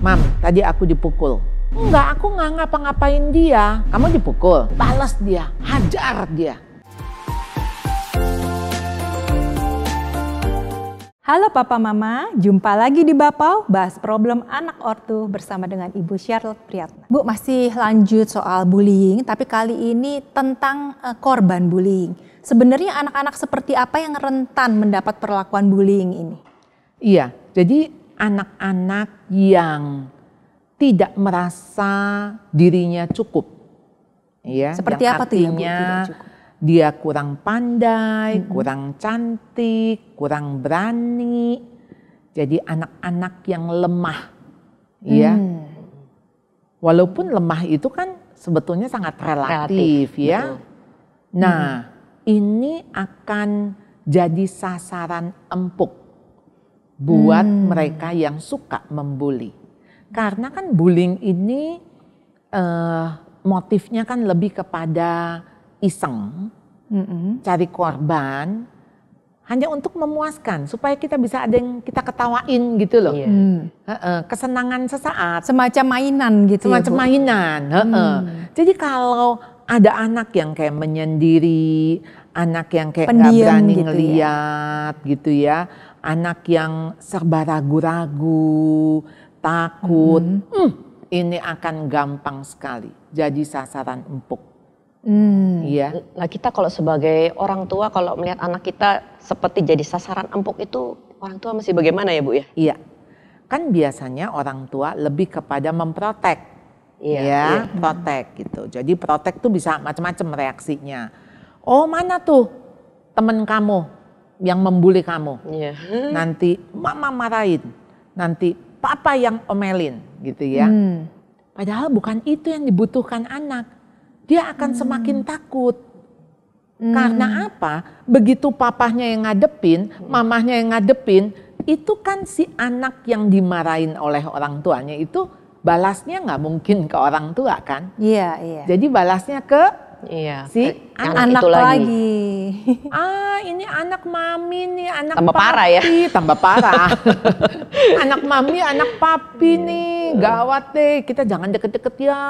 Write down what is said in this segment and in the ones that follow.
Mam, tadi aku dipukul. Enggak, aku nggak ngapa-ngapain dia. Kamu dipukul, balas dia, hajar dia. Halo Papa Mama, jumpa lagi di Bapau, bahas problem anak ortu bersama dengan Ibu Charlotte Priyatna. Bu, masih lanjut soal bullying, tapi kali ini tentang korban bullying. Sebenarnya anak-anak seperti apa yang rentan mendapat perlakuan bullying ini? Iya, jadi anak-anak yang tidak merasa dirinya cukup. Ya, seperti apa tuh yang tidak cukup? Dia kurang pandai, kurang cantik, kurang berani. Jadi anak-anak yang lemah. Ya. Walaupun lemah itu kan sebetulnya sangat relatif ya. Betul. Nah, ini akan jadi sasaran empuk buat mereka yang suka membuli. Karena kan bullying ini motifnya kan lebih kepada iseng, cari korban, hanya untuk memuaskan supaya kita bisa ada yang kita ketawain gitu loh. Kesenangan sesaat. Semacam mainan gitu. Semacam mainan. Jadi kalau ada anak yang kayak menyendiri, anak yang kayak nggak berani gitu ngeliat gitu ya, anak yang serba ragu-ragu, takut, ini akan gampang sekali jadi sasaran empuk. Iya. Nah, kita kalau sebagai orang tua kalau melihat anak kita seperti jadi sasaran empuk itu orang tua mesti bagaimana ya Bu ya? Iya. Kan biasanya orang tua lebih kepada memprotek. Iya. Protek gitu. Jadi protek tuh bisa macam-macam reaksinya. Oh, mana tuh temen kamu yang membuli kamu? Iya. Nanti mama marahin. Nanti papa yang omelin gitu ya. Padahal bukan itu yang dibutuhkan anak. Dia akan semakin takut. Karena apa? Begitu papahnya yang ngadepin, mamahnya yang ngadepin, itu kan si anak yang dimarahin oleh orang tuanya itu balasnya nggak mungkin ke orang tua kan? Iya. Jadi balasnya ke si anak lagi. Ini anak mami nih, anak tambah papi. Parah ya? Tambah parah. Anak mami, anak papi nih, gawat deh. Kita jangan deket-deket ya.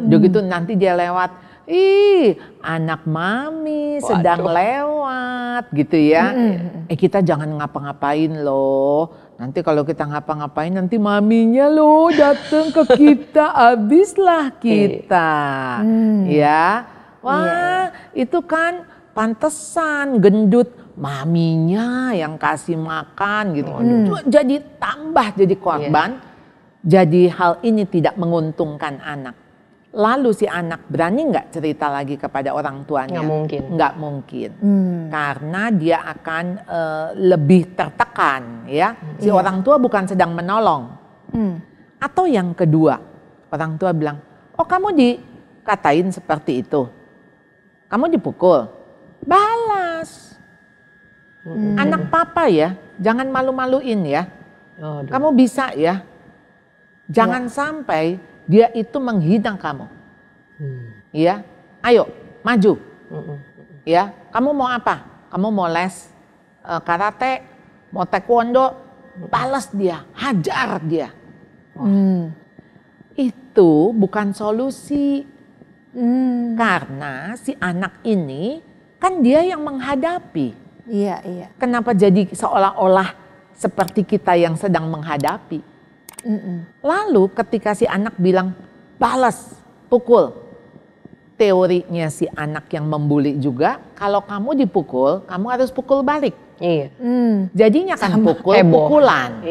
Udah gitu nanti dia lewat. Ih, anak mami sedang lewat gitu ya. Kita jangan ngapa-ngapain loh. Nanti kalau kita ngapa-ngapain nanti maminya loh datang ke kita, habislah kita. Ya. Wah, itu kan pantesan gendut maminya yang kasih makan gitu. Jadi tambah jadi korban. Jadi hal ini tidak menguntungkan anak. Lalu si anak berani nggak cerita lagi kepada orang tuanya? Nggak mungkin. Nggak mungkin. Karena dia akan lebih tertekan ya. Si orang tua bukan sedang menolong. Atau yang kedua, orang tua bilang, oh kamu dikatain seperti itu. Kamu dipukul, balas. Anak papa ya, jangan malu-maluin ya. Kamu bisa ya. Jangan sampai dia itu menghina kamu. Ya, ayo maju. Ya, kamu mau apa? Kamu mau les karate, mau taekwondo, balas dia, hajar dia. Itu bukan solusi. Karena si anak ini kan dia yang menghadapi. Iya. Kenapa jadi seolah-olah seperti kita yang sedang menghadapi? Lalu ketika si anak bilang balas, pukul. Teorinya si anak yang membuli juga, kalau kamu dipukul, kamu harus pukul balik. Iya. Jadinya kan pukul-pukulan.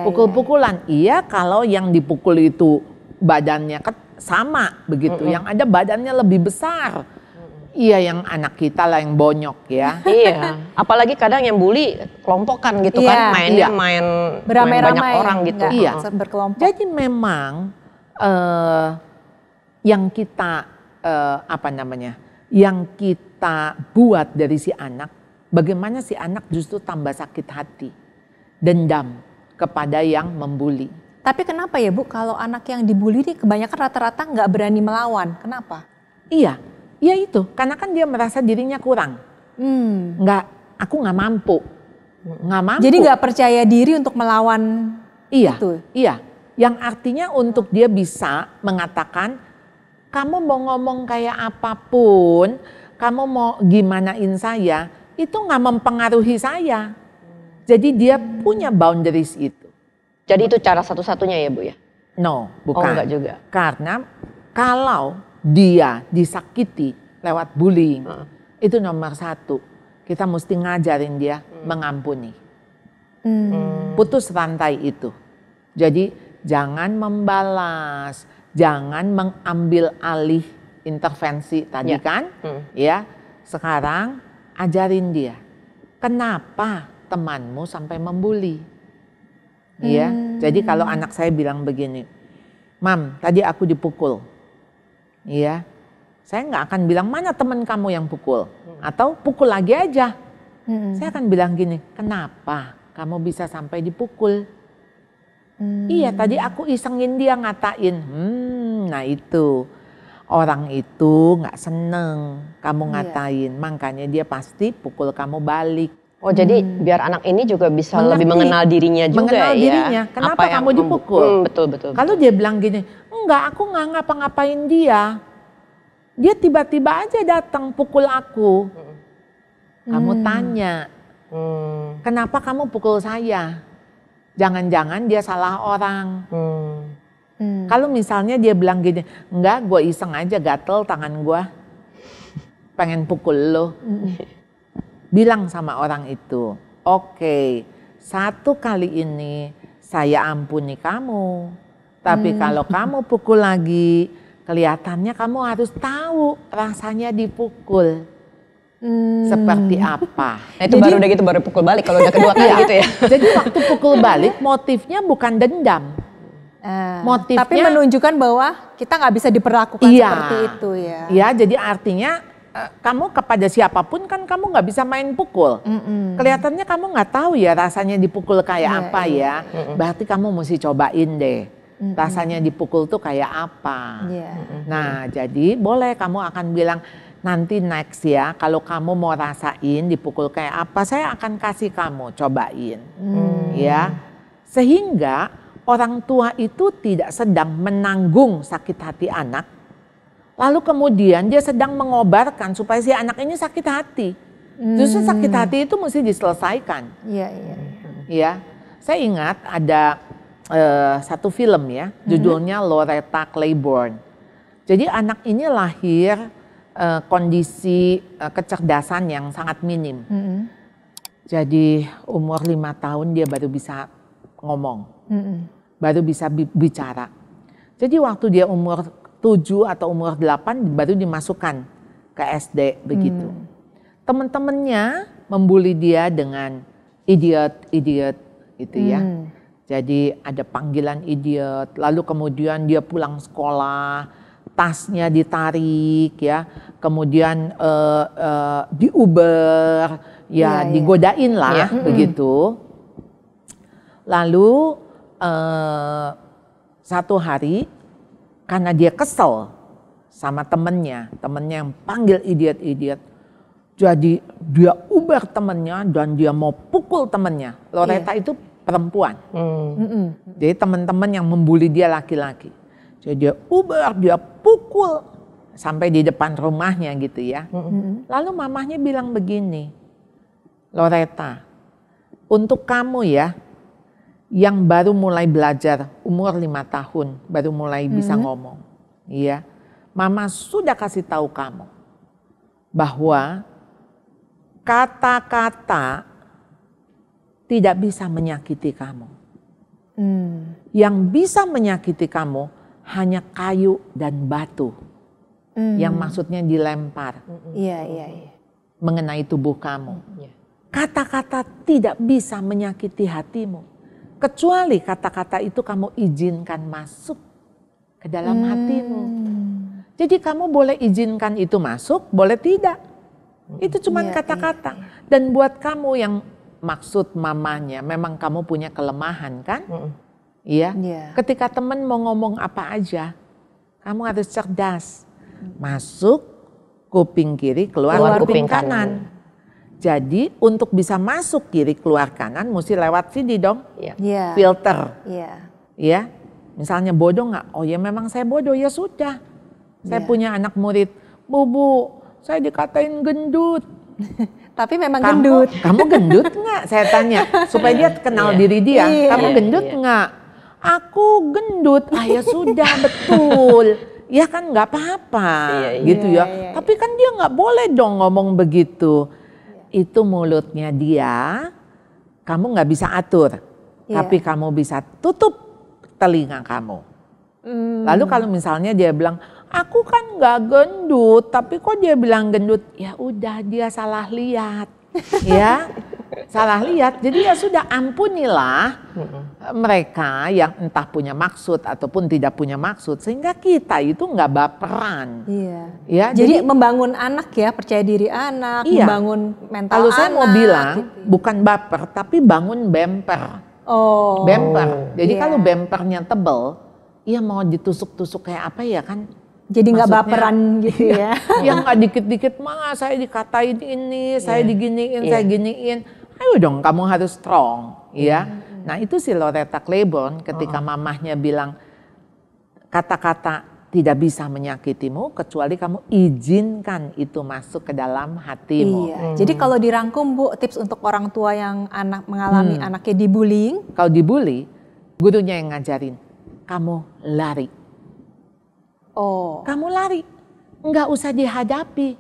Pukul-pukulan. Iya, kalau yang dipukul itu badannya sama begitu, yang ada badannya lebih besar. Iya, yang anak kita lah yang bonyok ya. Iya, apalagi kadang yang bully kelompokan gitu kan, mainnya main banyak orang gitu. Iya, berkelompok. Jadi memang yang kita yang kita buat dari si anak, bagaimana si anak justru tambah sakit hati, dendam kepada yang membuli. Tapi kenapa ya Bu, kalau anak yang dibully ini kebanyakan rata-rata nggak berani melawan, kenapa? Iya, ya itu, karena kan dia merasa dirinya kurang. Aku nggak mampu. Jadi nggak percaya diri untuk melawan itu? Iya, Yang artinya untuk dia bisa mengatakan, kamu mau ngomong kayak apapun, kamu mau gimanain saya, itu nggak mempengaruhi saya. Jadi dia punya boundaries itu. Jadi itu cara satu-satunya ya Bu ya? No, Oh bukan. enggak juga. Karena kalau dia disakiti lewat bullying, itu nomor satu. Kita mesti ngajarin dia mengampuni. Putus rantai itu. Jadi jangan membalas, jangan mengambil alih intervensi tadi kan. Ya, sekarang ajarin dia. Kenapa temanmu sampai membuli? Ya, jadi kalau anak saya bilang begini, Mam, tadi aku dipukul. Iya, saya nggak akan bilang mana teman kamu yang pukul, atau pukul lagi aja. Saya akan bilang gini, kenapa kamu bisa sampai dipukul? Iya, tadi aku isengin dia ngatain. Nah itu orang itu nggak seneng kamu ngatain, makanya dia pasti pukul kamu balik. Oh jadi biar anak ini juga bisa Mengerti. lebih mengenal dirinya juga Mengenal ya. dirinya. Kenapa Apa yang kamu dipukul? Betul. Kalau dia bilang gini, enggak, aku nggak ngapa-ngapain dia. Dia tiba-tiba aja datang pukul aku. Kamu tanya, kenapa kamu pukul saya? Jangan-jangan dia salah orang. Kalau misalnya dia bilang gini, enggak, gue iseng aja gatel tangan gue, pengen pukul lo. Bilang sama orang itu, oke, satu kali ini saya ampuni kamu. Tapi kalau kamu pukul lagi, kelihatannya kamu harus tahu rasanya dipukul. Seperti apa. Nah itu baru udah gitu baru pukul balik kalau udah kedua kali gitu ya. Jadi waktu pukul balik motifnya bukan dendam. Motifnya, tapi menunjukkan bahwa kita nggak bisa diperlakukan seperti itu ya. Iya, jadi artinya kamu kepada siapapun kan kamu nggak bisa main pukul. Kelihatannya kamu nggak tahu ya rasanya dipukul kayak apa ya. Berarti kamu mesti cobain deh. Rasanya dipukul tuh kayak apa. Nah jadi boleh kamu akan bilang nanti next ya. Kalau kamu mau rasain dipukul kayak apa, saya akan kasih kamu cobain. Ya, sehingga orang tua itu tidak sedang menanggung sakit hati anak. Lalu kemudian dia sedang mengobarkan supaya si anak ini sakit hati. Justru sakit hati itu mesti diselesaikan. Ya, saya ingat ada satu film ya, judulnya Loretta Claiborne. Jadi anak ini lahir kondisi kecerdasan yang sangat minim. Jadi umur 5 tahun dia baru bisa ngomong, baru bisa bicara. Jadi waktu dia umur 7 atau umur 8 baru dimasukkan ke SD begitu. Teman-temannya membuli dia dengan idiot gitu ya. Jadi ada panggilan idiot, lalu kemudian dia pulang sekolah, tasnya ditarik ya, kemudian di Uber ya, digodain lah begitu. Lalu satu hari karena dia kesel sama temennya yang panggil idiot, jadi dia Uber temennya dan dia mau pukul temennya. Loretta itu perempuan, jadi teman-teman yang membuli dia laki-laki. Jadi dia Uber, dia pukul sampai di depan rumahnya gitu ya. Lalu mamahnya bilang begini, Loretta, untuk kamu ya, yang baru mulai belajar umur 5 tahun, baru mulai bisa ngomong. Iya, mama sudah kasih tahu kamu bahwa kata-kata tidak bisa menyakiti kamu. Yang bisa menyakiti kamu hanya kayu dan batu. Yang maksudnya dilempar. Mengenai tubuh kamu. Kata-kata tidak bisa menyakiti hatimu. Kecuali kata-kata itu kamu izinkan masuk ke dalam hatimu. Jadi kamu boleh izinkan itu masuk, boleh tidak. Itu cuma kata-kata. Dan buat kamu yang maksud mamanya, memang kamu punya kelemahan kan? Iya. Ketika teman mau ngomong apa aja, kamu harus cerdas. Masuk kuping kiri, keluar kuping kanan. Jadi untuk bisa masuk kiri keluar kanan mesti lewat sini dong, filter, ya. Misalnya bodoh nggak? Oh ya memang saya bodoh, ya sudah. Saya punya anak murid, Bu, saya dikatain gendut. Tapi memang gendut. Kamu gendut nggak? Saya tanya supaya dia kenal diri dia. Kamu gendut nggak? Aku gendut. Ya sudah, betul. Ya kan nggak apa-apa, gitu ya. Tapi kan dia nggak boleh dong ngomong begitu. Itu mulutnya dia, kamu nggak bisa atur. Tapi kamu bisa tutup telinga kamu. Lalu kalau misalnya dia bilang, aku kan nggak gendut, tapi kok dia bilang gendut? Ya udah, dia salah lihat, ya, salah lihat. Jadi ya sudah, ampunilah mereka yang entah punya maksud ataupun tidak punya maksud, sehingga kita itu nggak baperan. Ya, jadi membangun anak ya, percaya diri anak, membangun mental kalau anak. saya mau bilang, bukan baper, tapi bangun bemper. Bemper. Jadi kalau bempernya tebel, ya mau ditusuk-tusuk kayak apa ya kan? Jadi nggak baperan gitu ya? Yang nggak dikit-dikit mah saya dikatain ini, saya diginiin, saya giniin. Ayo dong, kamu harus strong, ya. Nah itu si Loretta Claiborne ketika mamahnya bilang kata-kata tidak bisa menyakitimu kecuali kamu izinkan itu masuk ke dalam hatimu. Jadi kalau dirangkum Bu, tips untuk orang tua yang mengalami anaknya dibullying. Kalau dibully, gurunya yang ngajarin, kamu lari. Kamu lari, nggak usah dihadapi.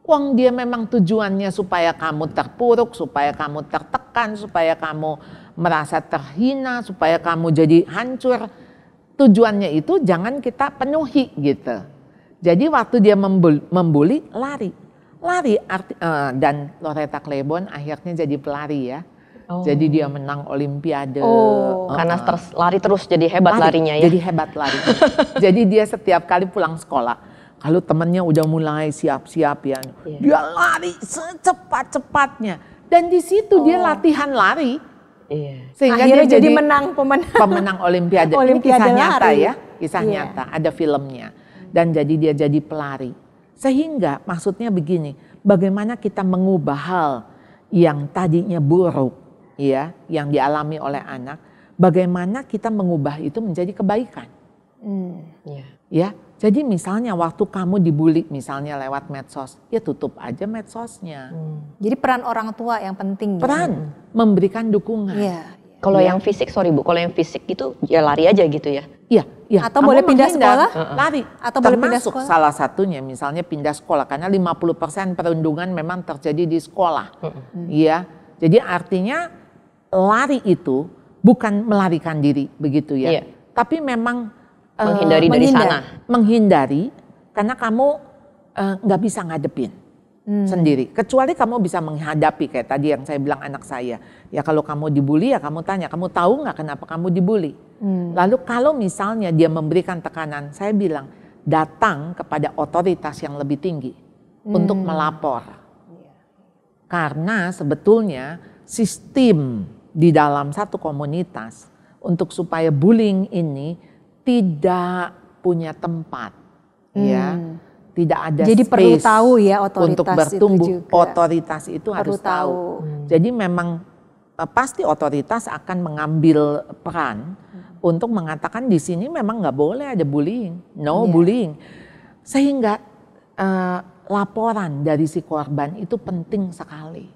Wong dia memang tujuannya supaya kamu terpuruk, supaya kamu tertekan, supaya kamu merasa terhina, supaya kamu jadi hancur. Tujuannya itu jangan kita penuhi gitu. Jadi waktu dia membuli, lari. Dan Loretta Claiborne akhirnya jadi pelari ya. Jadi dia menang Olimpiade. Karena lari terus jadi hebat larinya ya. Jadi hebat lari. Jadi dia setiap kali pulang sekolah, kalau temennya udah mulai siap-siap ya, dia lari secepat-cepatnya. Dan di situ dia latihan lari. Sehingga akhirnya dia jadi pemenang Olimpiade. Ini kisah nyata ya, kisah nyata, ada filmnya. Dan jadi dia jadi pelari. Sehingga maksudnya begini, bagaimana kita mengubah hal yang tadinya buruk, ya, yang dialami oleh anak, bagaimana kita mengubah itu menjadi kebaikan. Ya, jadi misalnya waktu kamu dibully misalnya lewat medsos, ya tutup aja medsosnya. Jadi peran orang tua yang penting. Peran memberikan dukungan. Kalau yang fisik, sorry Bu, kalau yang fisik itu ya lari aja gitu ya? Iya. Atau boleh pindah sekolah? Lari. Atau boleh pindah Termasuk sekolah? salah satunya misalnya pindah sekolah, karena 50% perundungan memang terjadi di sekolah. Iya. Jadi artinya lari itu bukan melarikan diri begitu ya. Tapi memang menghindari dari sana. Menghindari karena kamu nggak bisa ngadepin sendiri. Kecuali kamu bisa menghadapi kayak tadi yang saya bilang anak saya. Ya kalau kamu dibully ya kamu tanya, kamu tahu nggak kenapa kamu dibully? Lalu kalau misalnya dia memberikan tekanan, saya bilang datang kepada otoritas yang lebih tinggi untuk melapor. Karena sebetulnya sistem di dalam satu komunitas untuk supaya bullying ini tidak punya tempat, ya, tidak ada jadi space perlu tahu ya otoritas untuk bertumbuh. itu juga. Otoritas itu harus tahu. Jadi memang pasti otoritas akan mengambil peran untuk mengatakan di sini memang nggak boleh ada bullying, no bullying, sehingga laporan dari si korban itu penting sekali.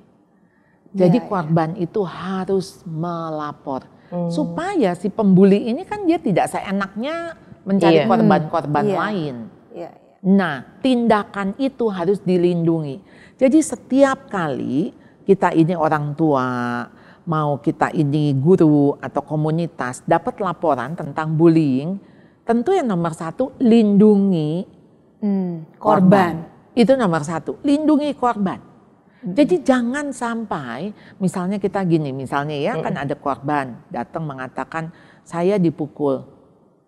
Jadi korban itu harus melapor. Supaya si pembuli ini kan dia tidak seenaknya mencari korban-korban lain. Nah, tindakan itu harus dilindungi. Jadi setiap kali kita ini orang tua, mau kita ini guru atau komunitas dapat laporan tentang bullying, tentu yang nomor satu lindungi korban. Itu nomor satu, lindungi korban. Jadi jangan sampai misalnya kita gini, misalnya ya kan ada korban datang mengatakan saya dipukul.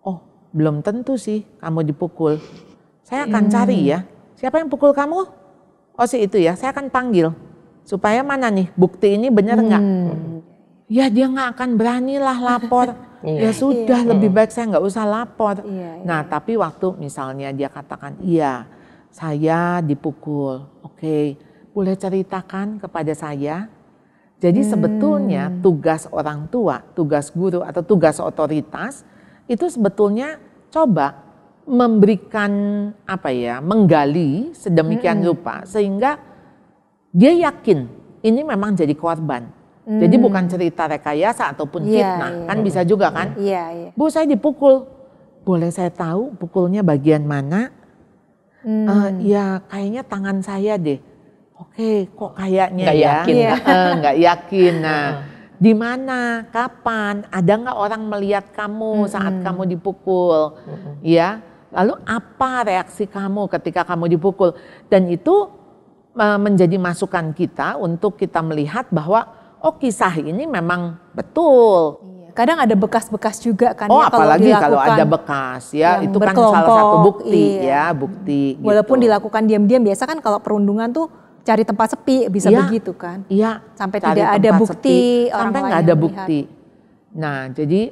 Oh belum tentu sih kamu dipukul. Saya akan cari ya, siapa yang pukul kamu? Oh si itu ya, saya akan panggil. Supaya mana nih bukti ini benar nggak? Ya dia nggak akan beranilah lapor. Ya sudah lebih baik saya nggak usah lapor. Nah tapi waktu misalnya dia katakan iya saya dipukul. Oke. Boleh ceritakan kepada saya. Jadi sebetulnya tugas orang tua, tugas guru atau tugas otoritas itu sebetulnya coba memberikan menggali sedemikian rupa sehingga dia yakin ini memang jadi korban. Jadi bukan cerita rekayasa ataupun fitnah, kan bisa juga kan? Bu, saya dipukul, boleh saya tahu pukulnya bagian mana? Ya kayaknya tangan saya deh. Oke, kok kayaknya Nggak yakin. Nggak yakin. Nah, di mana, kapan, ada nggak orang melihat kamu saat kamu dipukul, ya? Lalu apa reaksi kamu ketika kamu dipukul? Dan itu menjadi masukan kita untuk kita melihat bahwa kisah ini memang betul. Kadang ada bekas-bekas juga kan ya apalagi kalau ada bekas ya, itu kan salah satu bukti bukti. Walaupun gitu. dilakukan diam-diam, biasa kan kalau perundungan tuh cari tempat sepi bisa begitu kan. Iya. Sampai tidak ada bukti, sampai nggak ada bukti. Nah, jadi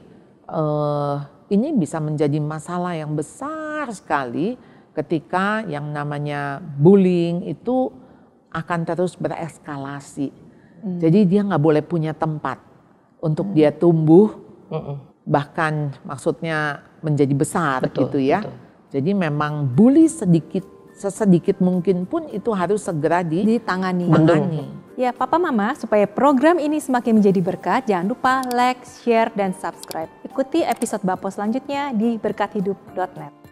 ini bisa menjadi masalah yang besar sekali ketika yang namanya bullying itu akan terus bereskalasi. Jadi dia nggak boleh punya tempat untuk dia tumbuh, bahkan maksudnya menjadi besar gitu ya. Betul. Jadi memang bully sesedikit mungkin pun itu harus segera ditangani. Ya Papa Mama, supaya program ini semakin menjadi berkat, jangan lupa like, share, dan subscribe. Ikuti episode Bapo selanjutnya di berkathidup.net.